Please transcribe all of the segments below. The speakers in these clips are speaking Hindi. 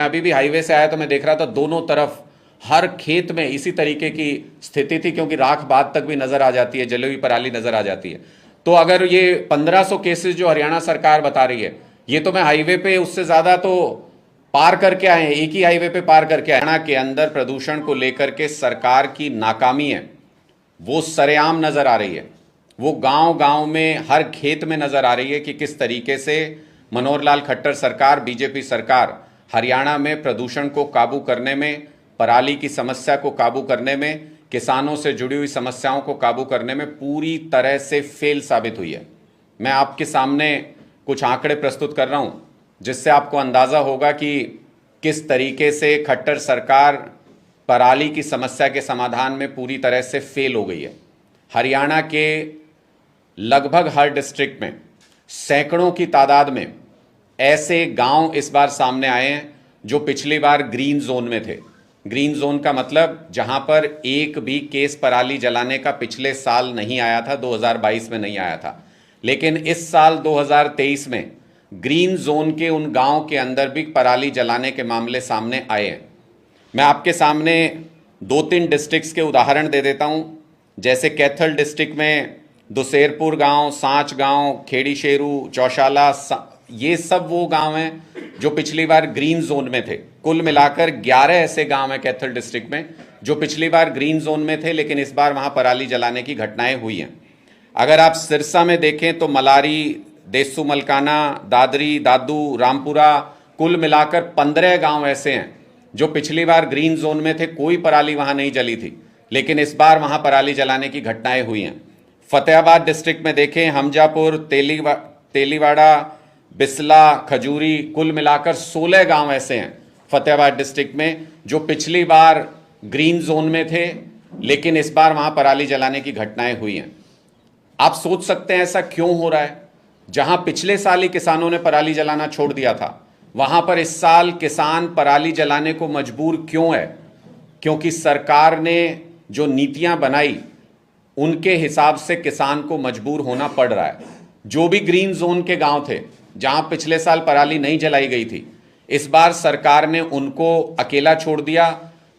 अभी भी हाईवे से आया तो मैं देख रहा था दोनों तरफ हर खेत में इसी तरीके की स्थिति थी, क्योंकि राख बात तक भी नजर आ जाती है, जली हुई पराली नजर आ जाती है। तो अगर ये 1500 केसेस जो हरियाणा सरकार बता रही है, ये तो मैं हाईवे पे उससे ज्यादा तो पार करके आए हैं, एक ही हाईवे पे पार करके आए। हरियाणा के अंदर प्रदूषण को लेकर के सरकार की नाकामी है, वो सरेआम नजर आ रही है। वो गांव गांव में हर खेत में नजर आ रही है कि किस तरीके से मनोहर लाल खट्टर सरकार, बीजेपी सरकार हरियाणा में प्रदूषण को काबू करने में, पराली की समस्या को काबू करने में, किसानों से जुड़ी हुई समस्याओं को काबू करने में पूरी तरह से फेल साबित हुई है। मैं आपके सामने कुछ आंकड़े प्रस्तुत कर रहा हूं जिससे आपको अंदाजा होगा कि किस तरीके से खट्टर सरकार पराली की समस्या के समाधान में पूरी तरह से फेल हो गई है। हरियाणा के लगभग हर डिस्ट्रिक्ट में सैकड़ों की तादाद में ऐसे गांव इस बार सामने आए हैं जो पिछली बार ग्रीन जोन में थे। ग्रीन जोन का मतलब जहां पर एक भी केस पराली जलाने का पिछले साल नहीं आया था, 2022 में नहीं आया था। लेकिन इस साल 2023 में ग्रीन जोन के उन गांव के अंदर भी पराली जलाने के मामले सामने आए हैं। मैं आपके सामने 2-3 डिस्ट्रिक्ट्स के उदाहरण दे देता हूं। जैसे कैथल डिस्ट्रिक्ट में दुसेरपुर गांव, सांच गांव, खेड़ी शेरू, चौशाला, ये सब वो गांव हैं जो पिछली बार ग्रीन जोन में थे। कुल मिलाकर 11 ऐसे गांव हैं कैथल डिस्ट्रिक्ट में जो पिछली बार ग्रीन जोन में थे, लेकिन इस बार वहां पराली जलाने की घटनाएं हुई हैं। अगर आप सिरसा में देखें तो मलारी, देसू मलकाना, दादरी, दादू, रामपुरा, कुल मिलाकर 15 गांव ऐसे हैं जो पिछली बार ग्रीन जोन में थे, कोई पराली वहां नहीं जली थी, लेकिन इस बार वहां पराली जलाने की घटनाएं हुई हैं। फतेहाबाद डिस्ट्रिक्ट में देखें, हमजापुर, तेलीवाड़ा, बिसला, खजूरी, कुल मिलाकर 16 गांव ऐसे हैं फतेहाबाद डिस्ट्रिक्ट में जो पिछली बार ग्रीन जोन में थे, लेकिन इस बार वहां पराली जलाने की घटनाएं हुई हैं। आप सोच सकते हैं ऐसा क्यों हो रहा है? जहां पिछले साल ही किसानों ने पराली जलाना छोड़ दिया था, वहां पर इस साल किसान पराली जलाने को मजबूर क्यों है? क्योंकि सरकार ने जो नीतियां बनाई उनके हिसाब से किसान को मजबूर होना पड़ रहा है। जो भी ग्रीन जोन के गांव थे जहां पिछले साल पराली नहीं जलाई गई थी, इस बार सरकार ने उनको अकेला छोड़ दिया।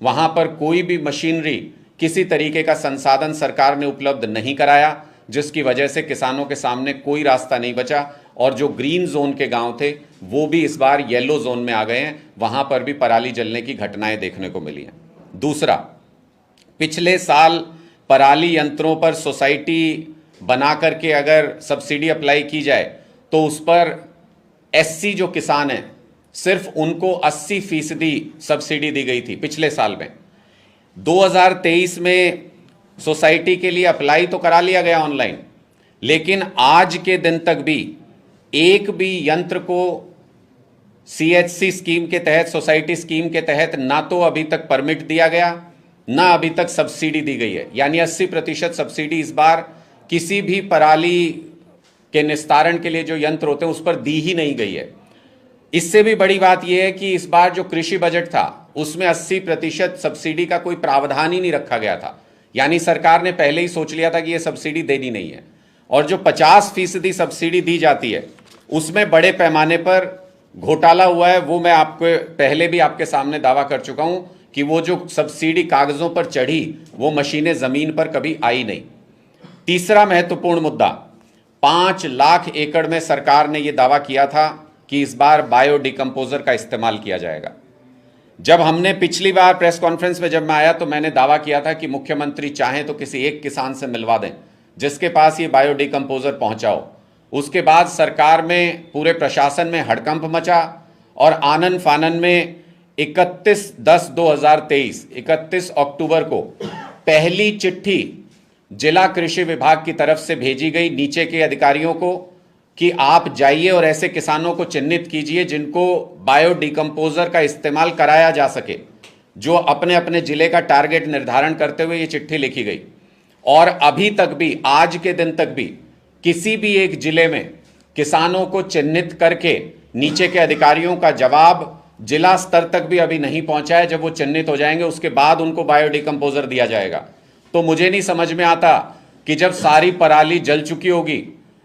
वहां पर कोई भी मशीनरी, किसी तरीके का संसाधन सरकार ने उपलब्ध नहीं कराया, जिसकी वजह से किसानों के सामने कोई रास्ता नहीं बचा। और जो ग्रीन जोन के गांव थे वो भी इस बार येलो जोन में आ गए हैं, वहां पर भी पराली जलने की घटनाएं देखने को मिली हैं। दूसरा, पिछले साल पराली यंत्रों पर सोसाइटी बना करके अगर सब्सिडी अप्लाई की जाए तो उस पर एससी जो किसान हैं सिर्फ उनको 80% सब्सिडी दी गई थी पिछले साल में। 2023 में सोसाइटी के लिए अप्लाई तो करा लिया गया ऑनलाइन, लेकिन आज के दिन तक भी एक भी यंत्र को सीएचसी स्कीम के तहत, सोसाइटी स्कीम के तहत ना तो अभी तक परमिट दिया गया, ना अभी तक सब्सिडी दी गई है। यानी 80% सब्सिडी इस बार किसी भी पराली के निस्तारण के लिए जो यंत्र होते हैं उस पर दी ही नहीं गई है। इससे भी बड़ी बात यह है कि इस बार जो कृषि बजट था उसमें 80% सब्सिडी का कोई प्रावधान ही नहीं रखा गया था। यानी सरकार ने पहले ही सोच लिया था कि यह सब्सिडी देनी नहीं है। और जो 50% सब्सिडी दी जाती है उसमें बड़े पैमाने पर घोटाला हुआ है। वो मैं आपको पहले भी आपके सामने दावा कर चुका हूं कि वो जो सब्सिडी कागजों पर चढ़ी वो मशीनें जमीन पर कभी आई नहीं। तीसरा महत्वपूर्ण मुद्दा, 5 लाख एकड़ में सरकार ने यह दावा किया था कि इस बार बायो डिकम्पोजर का इस्तेमाल किया जाएगा। जब हमने पिछली बार प्रेस कॉन्फ्रेंस में जब मैं आया तो मैंने दावा किया था कि मुख्यमंत्री चाहें तो किसी एक किसान से मिलवा दें जिसके पास ये बायो डिकम्पोजर पहुंचाओ। उसके बाद सरकार में, पूरे प्रशासन में हड़कंप मचा और आनन फानन में 31 अक्टूबर को पहली चिट्ठी जिला कृषि विभाग की तरफ से भेजी गई नीचे के अधिकारियों को कि आप जाइए और ऐसे किसानों को चिन्हित कीजिए जिनको बायो डिकम्पोजर का इस्तेमाल कराया जा सके। जो अपने अपने जिले का टारगेट निर्धारण करते हुए ये चिट्ठी लिखी गई। और अभी तक भी, आज के दिन तक भी किसी भी एक जिले में किसानों को चिन्हित करके नीचे के अधिकारियों का जवाब जिला स्तर तक भी अभी नहीं पहुंचा है। जब वो चिन्हित हो जाएंगे उसके बाद उनको बायो डिकम्पोजर दिया जाएगा। तो मुझे नहीं समझ में आता कि जब सारी पराली जल चुकी होगी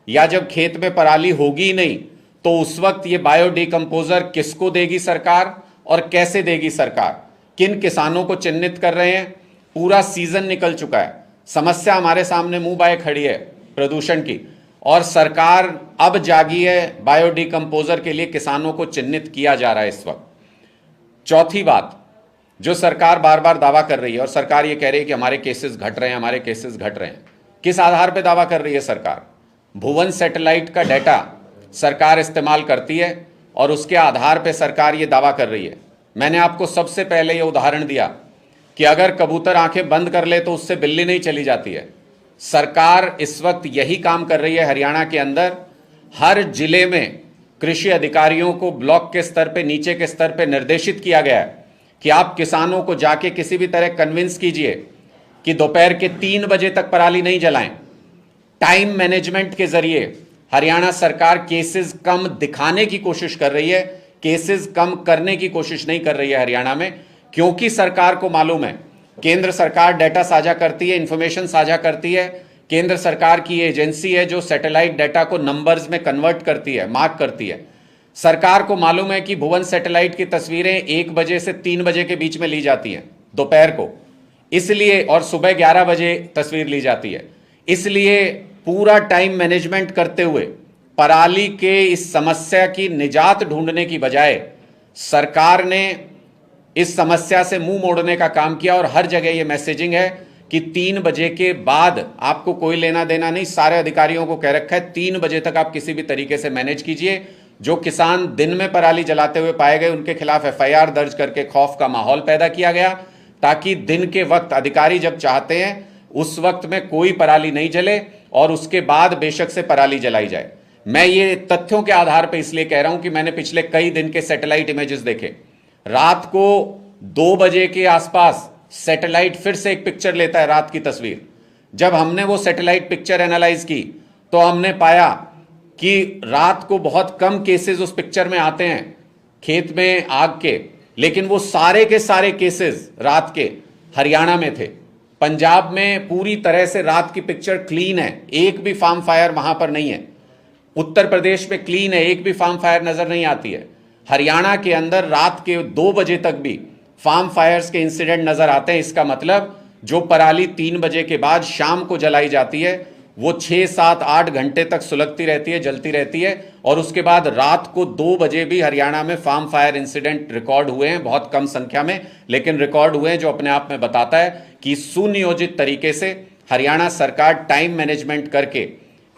या जब खेत में पराली होगी ही नहीं तो उस वक्त ये बायो डिकम्पोजर किसको देगी सरकार और कैसे देगी सरकार, किन किसानों को चिन्हित कर रहे हैं। पूरा सीजन निकल चुका है, समस्या हमारे सामने मुंह बाए खड़ी है प्रदूषण की, और सरकार अब जागी है। बायोडिकम्पोजर के लिए किसानों को चिन्हित किया जा रहा है इस वक्त। चौथी बात जो सरकार बार बार दावा कर रही है, और सरकार ये कह रही है कि हमारे केसेस घट रहे हैं, हमारे केसेस घट रहे हैं। किस आधार पर दावा कर रही है सरकार? भुवन सैटेलाइट का डाटा सरकार इस्तेमाल करती है और उसके आधार पर सरकार ये दावा कर रही है। मैंने आपको सबसे पहले ये उदाहरण दिया कि अगर कबूतर आंखें बंद कर ले तो उससे बिल्ली नहीं चली जाती है। सरकार इस वक्त यही काम कर रही है। हरियाणा के अंदर हर जिले में कृषि अधिकारियों को ब्लॉक के स्तर पे, नीचे के स्तर पे निर्देशित किया गया है कि आप किसानों को जाके किसी भी तरह कन्विंस कीजिए कि दोपहर के 3 बजे तक पराली नहीं जलाएं। टाइम मैनेजमेंट के जरिए हरियाणा सरकार केसेस कम दिखाने की कोशिश कर रही है, केसेस कम करने की कोशिश नहीं कर रही है हरियाणा में, क्योंकि सरकार को मालूम है केंद्र सरकार डाटा साझा करती है, इंफॉर्मेशन साझा करती है। केंद्र सरकार की एजेंसी है जो सैटेलाइट डाटा को नंबर्स में कन्वर्ट करती है, मार्क करती है। सरकार को मालूम है कि भुवन सैटेलाइट की तस्वीरें 1 बजे से 3 बजे के बीच में ली जाती हैं दोपहर को, इसलिए, और सुबह 11 बजे तस्वीर ली जाती है। इसलिए पूरा टाइम मैनेजमेंट करते हुए पराली के इस समस्या की निजात ढूंढने की बजाय सरकार ने इस समस्या से मुंह मोड़ने का काम किया, और हर जगह ये मैसेजिंग है कि 3 बजे के बाद आपको कोई लेना देना नहीं। सारे अधिकारियों को कह रखा है 3 बजे तक आप किसी भी तरीके से मैनेज कीजिए। जो किसान दिन में पराली जलाते हुए पाए गए उनके खिलाफ एफआईआर दर्ज करके खौफ का माहौल पैदा किया गया, ताकि दिन के वक्त अधिकारी जब चाहते हैं उस वक्त में कोई पराली नहीं जले और उसके बाद बेशक से पराली जलाई जाए। मैं ये तथ्यों के आधार पर इसलिए कह रहा हूं कि मैंने पिछले कई दिन के सैटेलाइट इमेजेस देखे। रात को 2 बजे के आसपास सैटेलाइट फिर से एक पिक्चर लेता है, रात की तस्वीर। जब हमने वो सैटेलाइट पिक्चर एनालाइज की तो हमने पाया कि रात को बहुत कम केसेस उस पिक्चर में आते हैं खेत में आग के, लेकिन वो सारे के सारे केसेस रात के हरियाणा में थे। पंजाब में पूरी तरह से रात की पिक्चर क्लीन है, एक भी फार्म फायर वहां पर नहीं है। उत्तर प्रदेश में क्लीन है, एक भी फार्म फायर नजर नहीं आती है। हरियाणा के अंदर रात के 2 बजे तक भी फार्म फायर्स के इंसिडेंट नजर आते हैं। इसका मतलब जो पराली 3 बजे के बाद शाम को जलाई जाती है वो 6, 7, 8 घंटे तक सुलगती रहती है, जलती रहती है, और उसके बाद रात को 2 बजे भी हरियाणा में फार्म फायर इंसिडेंट रिकॉर्ड हुए हैं, बहुत कम संख्या में लेकिन रिकॉर्ड हुए हैं, जो अपने आप में बताता है कि सुनियोजित तरीके से हरियाणा सरकार टाइम मैनेजमेंट करके,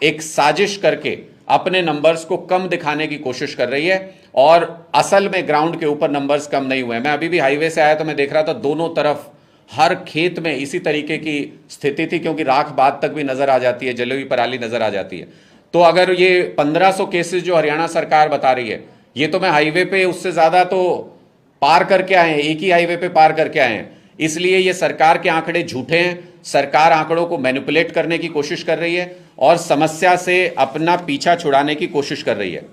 एक साजिश करके अपने नंबर्स को कम दिखाने की कोशिश कर रही है, और असल में ग्राउंड के ऊपर नंबर्स कम नहीं हुए। मैं अभी भी हाईवे से आया तो मैं देख रहा था दोनों तरफ हर खेत में इसी तरीके की स्थिति थी, क्योंकि राख बाद तक भी नजर आ जाती है, जली हुई पराली नजर आ जाती है। तो अगर ये 1500 केसेस जो हरियाणा सरकार बता रही है, ये तो मैं हाईवे पे उससे ज्यादा तो पार करके आए हैं, एक ही हाईवे पे पार करके आए हैं। इसलिए ये सरकार के आंकड़े झूठे हैं। सरकार आंकड़ों को मैनिपुलेट करने की कोशिश कर रही है और समस्या से अपना पीछा छुड़ाने की कोशिश कर रही है।